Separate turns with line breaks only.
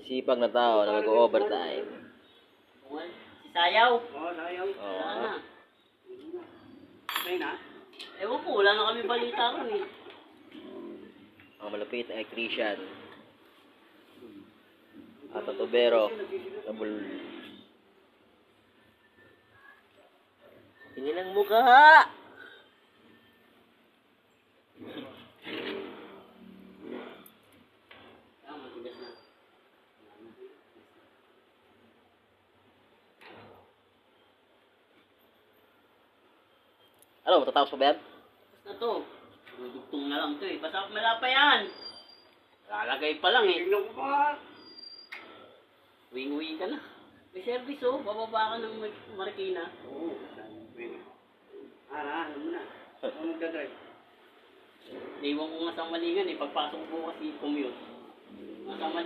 Sipag na tao na mag-overtime.
Si Sayaw.
Oo, sayang.
Wala na.
Okay na?
Ewan ko, wala na kami balita ron eh.
Ang malupit na electrician. At tatubero. Tabul. Tingin ang mukha!
Matigas na.
Ano, matatapos pa ba yan?
Tapos na to. Dudugtong na lang to eh. Basta malapa yan. Lalagay pa lang eh.
Tingnan ko pa.
Uwing-uwi ka na. May service oh. Bababa ka ng Marikina.
Oo. Pwede. Alam mo na. Ano magdadrive?
Naiwan ko nga sa malingan eh. Pagpasok ko kasi commute. Nasa